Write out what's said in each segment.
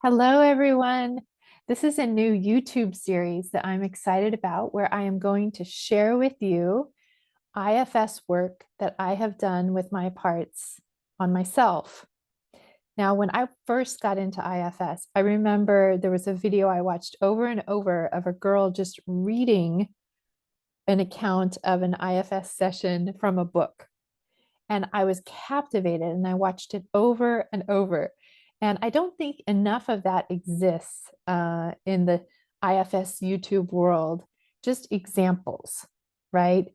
Hello, everyone. This is a new YouTube series that I'm excited about where I am going to share with you IFS work that I have done with my parts on myself. Now, when I first got into IFS, I remember there was a video I watched over and over of a girl just reading an account of an IFS session from a book. And I was captivated and I watched it over and over. And I don't think enough of that exists in the IFS YouTube world, just examples, right?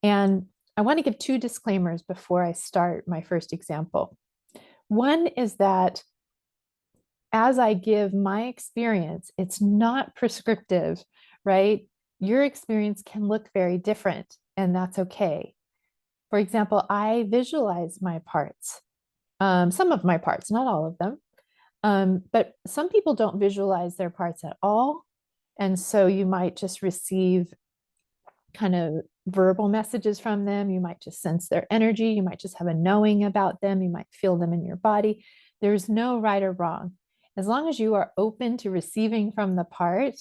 And I want to give two disclaimers before I start my first example. One is that as I give my experience, it's not prescriptive, right? Your experience can look very different, and that's okay. For example, I visualize my parts, some of my parts, not all of them. But some people don't visualize their parts at all. And so you might just receive kind of verbal messages from them. You might just sense their energy. You might just have a knowing about them. You might feel them in your body. There's no right or wrong. As long as you are open to receiving from the part,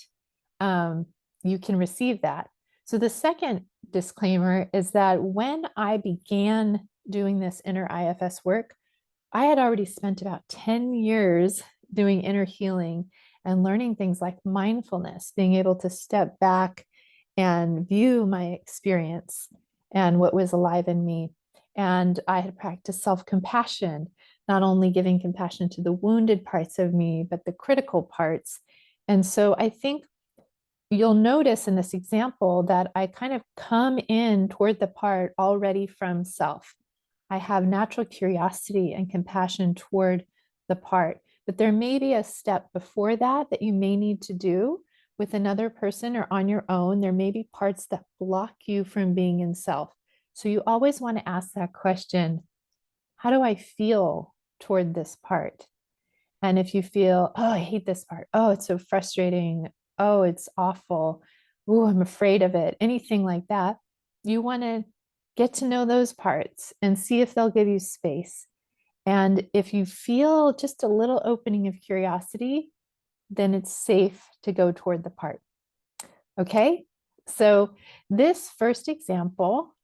you can receive that. So the second disclaimer is that when I began doing this inner IFS work, I had already spent about 10 years doing inner healing and learning things like mindfulness, being able to step back and view my experience and what was alive in me. And I had practiced self compassion, not only giving compassion to the wounded parts of me, but the critical parts. And so I think you'll notice in this example that I kind of come in toward the part already from self. I have natural curiosity and compassion toward the part, but there may be a step before that that you may need to do with another person or on your own. There may be parts that block you from being in self. So you always want to ask that question, how do I feel toward this part? And if you feel, oh, I hate this part. Oh, it's so frustrating. Oh, it's awful. Oh, I'm afraid of it. Anything like that. You want to get to know those parts and see if they'll give you space. And if you feel just a little opening of curiosity, then it's safe to go toward the part. Okay. So this first example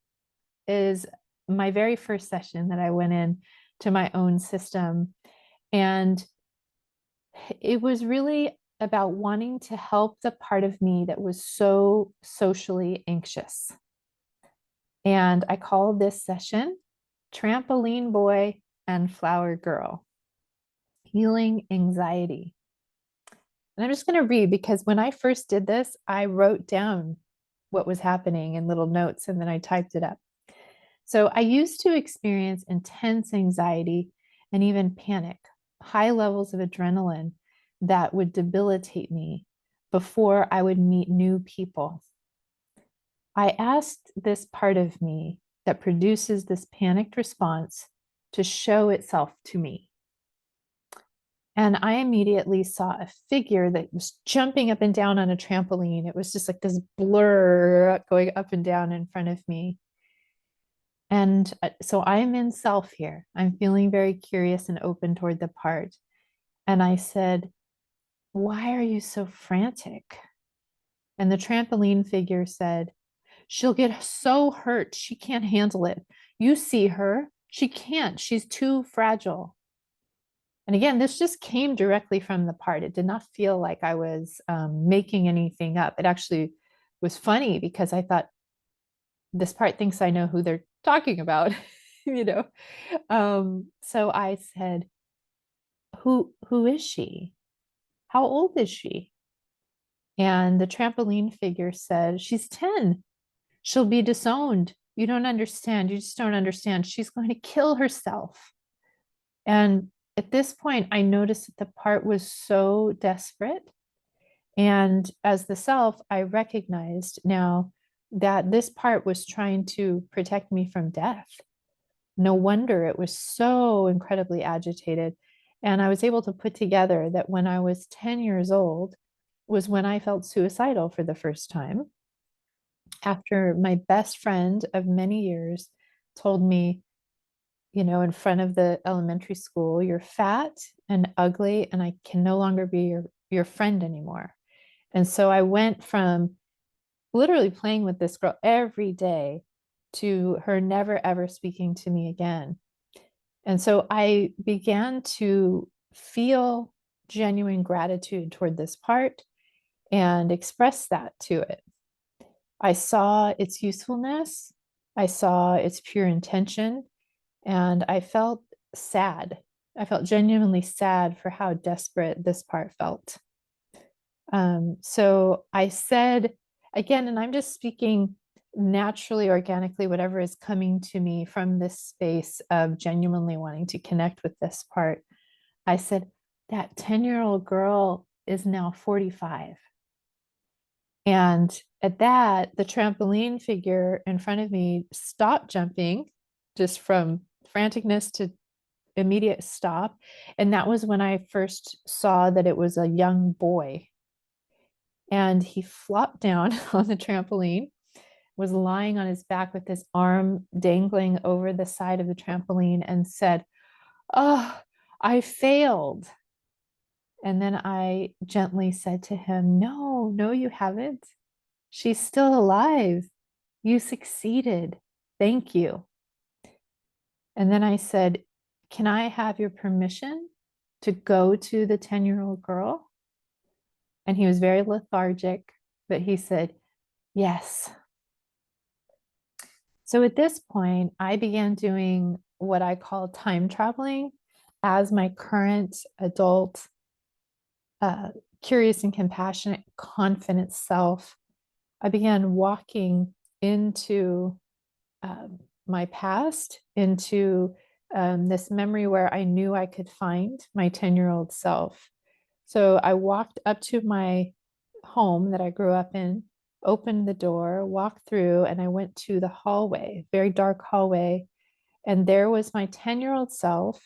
is my very first session that I went in to my own system. And it was really about wanting to help the part of me that was so socially anxious. And I called this session Trampoline Boy and Flower Girl, Healing Anxiety. And I'm just going to read because when I first did this, I wrote down what was happening in little notes and then I typed it up. So I used to experience intense anxiety and even panic, high levels of adrenaline that would debilitate me before I would meet new people. I asked this part of me that produces this panicked response to show itself to me. And I immediately saw a figure that was jumping up and down on a trampoline. It was just like this blur going up and down in front of me. And so I'm in self here. I'm feeling very curious and open toward the part. And I said, why are you so frantic? And the trampoline figure said, she'll get so hurt. She can't handle it. You see her. She can't. She's too fragile. And again, this just came directly from the part. It did not feel like I was making anything up. It actually was funny because I thought this part thinks I know who they're talking about, you know. So I said, who is she? How old is she? And the trampoline figure said, she's 10. She'll be disowned. You don't understand. You just don't understand. She's going to kill herself. And at this point, I noticed that the part was so desperate. And as the self, I recognized now that this part was trying to protect me from death. No wonder it was so incredibly agitated. And I was able to put together that when I was 10 years old was when I felt suicidal for the first time. After my best friend of many years told me, in front of the elementary school, you're fat and ugly, and I can no longer be your friend anymore. And so I went from literally playing with this girl every day to her never ever speaking to me again. And so I began to feel genuine gratitude toward this part and express that to it. I saw its usefulness, I saw its pure intention, and I felt sad. I felt genuinely sad for how desperate this part felt. So I said again, and I'm just speaking naturally, organically, whatever is coming to me from this space of genuinely wanting to connect with this part. I said, that 10-year-old girl is now 45. And at that, the trampoline figure in front of me stopped jumping just from franticness to immediate stop. And that was when I first saw that it was a young boy. And he flopped down on the trampoline, was lying on his back with his arm dangling over the side of the trampoline, and said, "Oh, I failed." And then I gently said to him, "No, no, you haven't. She's still alive. You succeeded. Thank you." And then I said, "Can I have your permission to go to the 10-year-old girl?" And he was very lethargic, but he said, "Yes." So at this point, I began doing what I call time traveling as my current adult, uh, curious and compassionate, confident self. I began walking into my past, into this memory where I knew I could find my 10-year-old self. So I walked up to my home that I grew up in, opened the door, walked through, and I went to the hallway, very dark hallway. And there was my 10-year-old self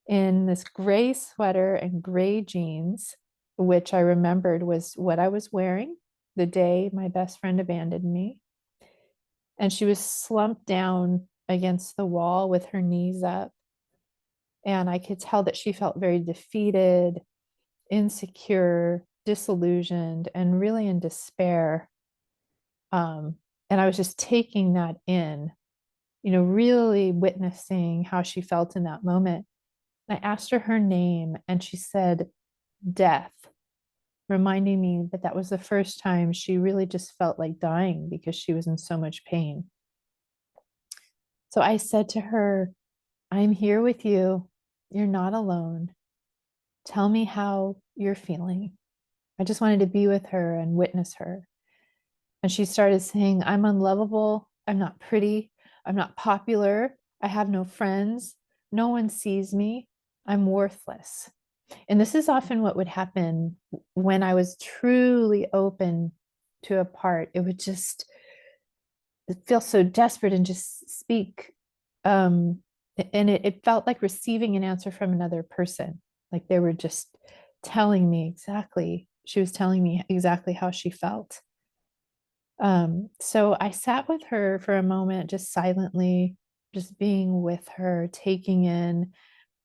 in this gray sweater and gray jeans, which I remembered was what I was wearing the day my best friend abandoned me. And she was slumped down against the wall with her knees up. And I could tell that she felt very defeated, insecure, disillusioned, and really in despair. And I was just taking that in, really witnessing how she felt in that moment. I asked her name, and she said, "Death," reminding me that that was the first time she really just felt like dying because she was in so much pain. So I said to her, "I'm here with you. You're not alone. Tell me how you're feeling." I just wanted to be with her and witness her. And she started saying, "I'm unlovable. I'm not pretty. I'm not popular. I have no friends. No one sees me. I'm worthless." And this is often what would happen when I was truly open to a part. It would just feel so desperate and just speak. And it felt like receiving an answer from another person. Like they were just telling me exactly, she was telling me exactly how she felt. So I sat with her for a moment, just silently, just being with her, taking in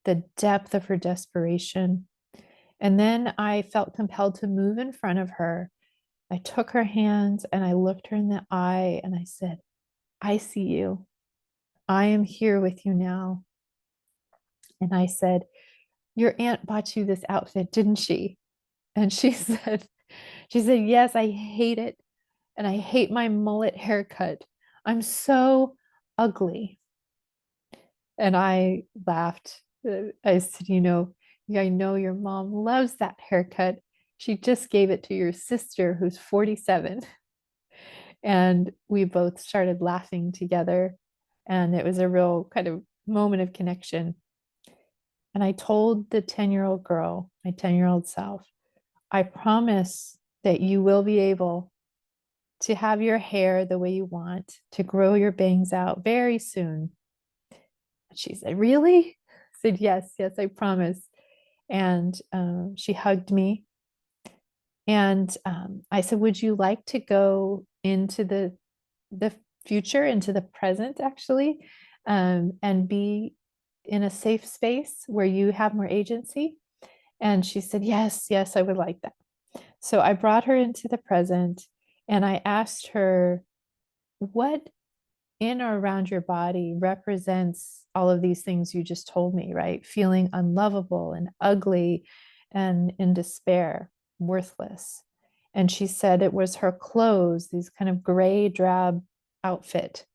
the depth of her desperation. And then I felt compelled to move in front of her. I took her hands and I looked her in the eye and I said, "I see you. I am here with you now." And I said, "Your aunt bought you this outfit, didn't she?" And she said, "Yes, I hate it. And I hate my mullet haircut. I'm so ugly." And I laughed. I said, I know your mom loves that haircut. She just gave it to your sister who's 47." And we both started laughing together. And it was a real kind of moment of connection. And I told the 10-year-old girl, my 10-year-old self, "I promise that you will be able to have your hair the way you want, to grow your bangs out very soon." And she said, "Really?" I said, "Yes, yes, I promise." And she hugged me. And I said, "Would you like to go into the future, into the present, actually, and be in a safe space where you have more agency? And she said, yes, yes, I would like that. So I brought her into the present and I asked her, what in or around your body represents all of these things you just told me, right? Feeling unlovable and ugly and in despair, worthless. And she said it was her clothes, these kind of gray, drab outfit.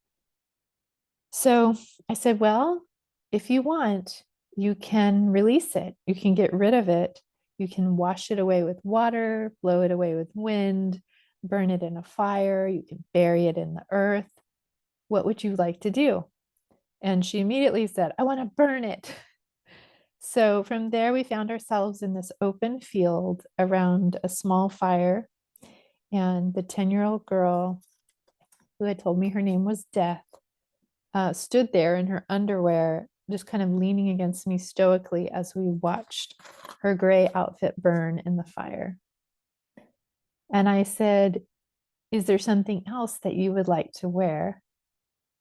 So I said, well, if you want, you can release it. You can get rid of it. You can wash it away with water, blow it away with wind, burn it in a fire. You can bury it in the earth. What would you like to do? And she immediately said, I want to burn it. So from there, we found ourselves in this open field around a small fire. And the 10-year-old girl who had told me her name was Death stood there in her underwear, just kind of leaning against me stoically as we watched her gray outfit burn in the fire. And I said, is there something else that you would like to wear?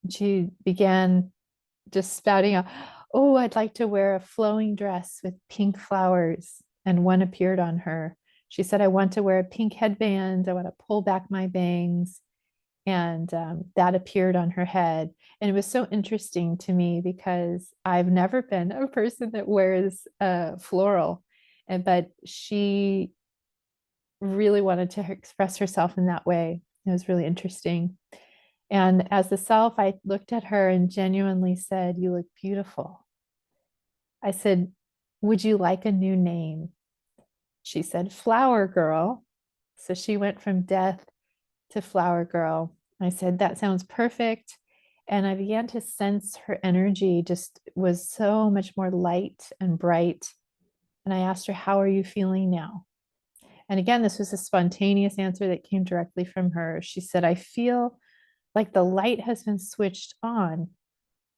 And she began just spouting out, oh, I'd like to wear a flowing dress with pink flowers. And one appeared on her. She said, I want to wear a pink headband. I want to pull back my bangs. And that appeared on her head. And it was so interesting to me because I've never been a person that wears floral. But she really wanted to express herself in that way. It was really interesting. And as the self, I looked at her and genuinely said, you look beautiful. I said, would you like a new name? She said, Flower Girl. So she went from Death to Flower Girl. I said, that sounds perfect. And I began to sense her energy just was so much more light and bright. And I asked her, how are you feeling now? And again, this was a spontaneous answer that came directly from her. She said, I feel like the light has been switched on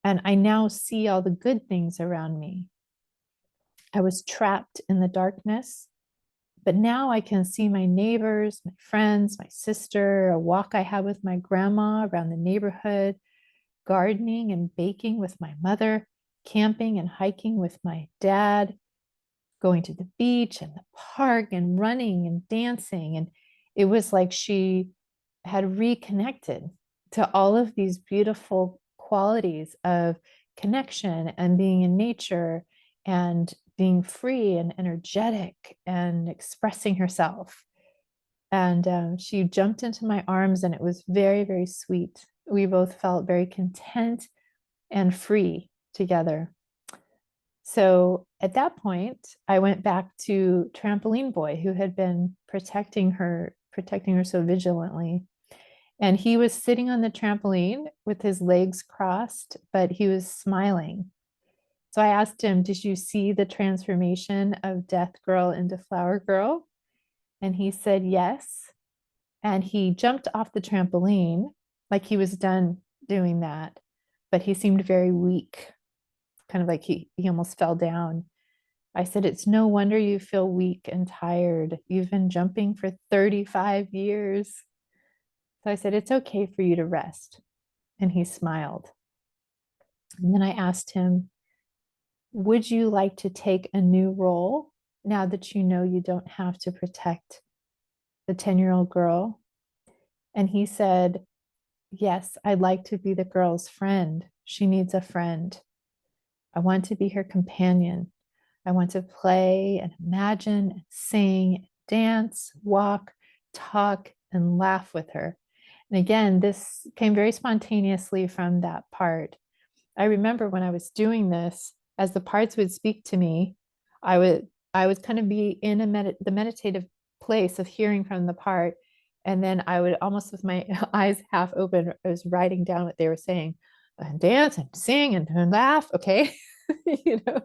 and I now see all the good things around me. I was trapped in the darkness, but now I can see my neighbors, my friends, my sister, a walk I had with my grandma around the neighborhood, gardening and baking with my mother, camping and hiking with my dad, going to the beach and the park and running and dancing. And it was like she had reconnected to all of these beautiful qualities of connection and being in nature and being free and energetic and expressing herself. And she jumped into my arms and it was very, very sweet. We both felt very content and free together. So at that point, I went back to Trampoline Boy, who had been protecting her so vigilantly. And he was sitting on the trampoline with his legs crossed, but he was smiling. So I asked him, did you see the transformation of Death Girl into Flower Girl? And he said, yes. And he jumped off the trampoline like he was done doing that, but he seemed very weak, kind of like he almost fell down. I said, it's no wonder you feel weak and tired. You've been jumping for 35 years. So I said, it's okay for you to rest. And he smiled. And then I asked him, would you like to take a new role now that you know you don't have to protect the 10-year-old girl? And he said, yes, I'd like to be the girl's friend. She needs a friend. I want to be her companion. I want to play and imagine, sing, dance, walk, talk, and laugh with her. And again, this came very spontaneously from that part. I remember when I was doing this, as the parts would speak to me, I would kind of be in the meditative place of hearing from the part. And then I would almost with my eyes half open, I was writing down what they were saying and dance and sing and laugh. Okay. You know,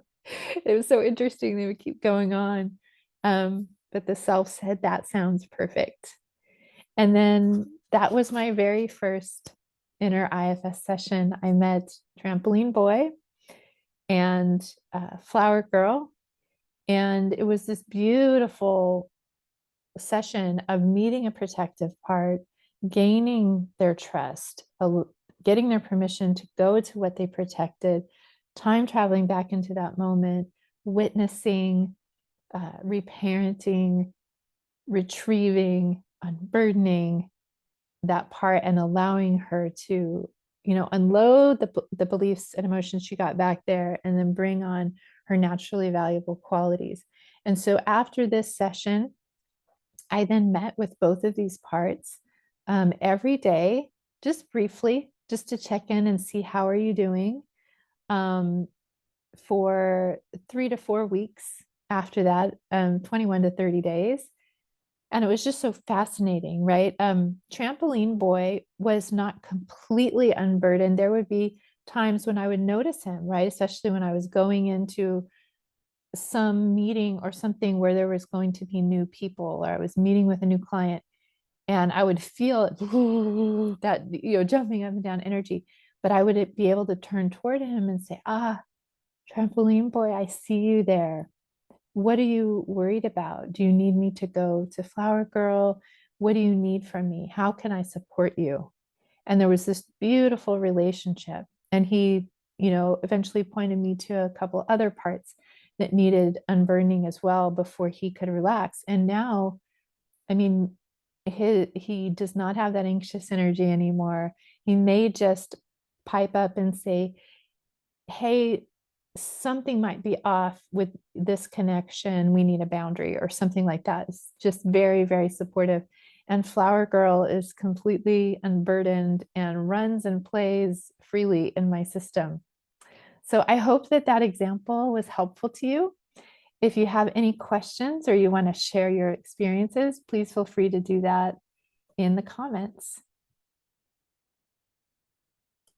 it was so interesting. They would keep going on. But the self said, that sounds perfect. And then that was my very first inner IFS session. I met Trampoline Boy and Flower Girl. And it was this beautiful session of meeting a protective part, gaining their trust, getting their permission to go to what they protected, time traveling back into that moment, witnessing, reparenting, retrieving, unburdening that part, and allowing her to, unload the beliefs and emotions she got back there, and then bring on her naturally valuable qualities. And so after this session, I then met with both of these parts every day, just briefly, just to check in and see how are you doing, um, for 3 to 4 weeks after that, 21 to 30 days. And it was just so fascinating, right? Trampoline Boy was not completely unburdened. There would be times when I would notice him, right? Especially when I was going into some meeting or something where there was going to be new people, or I was meeting with a new client, and I would feel that, jumping up and down energy. But I would be able to turn toward him and say, Trampoline Boy, I see you there. What are you worried about? Do you need me to go to Flower Girl? What do you need from me? How can I support you? And there was this beautiful relationship. And he, eventually pointed me to a couple other parts that needed unburdening as well before he could relax. And now, I mean, he does not have that anxious energy anymore. He may just pipe up and say, hey, something might be off with this connection. We need a boundary or something like that. It's just very, very supportive. And Flower Girl is completely unburdened and runs and plays freely in my system. So I hope that that example was helpful to you. If you have any questions or you want to share your experiences, please feel free to do that in the comments.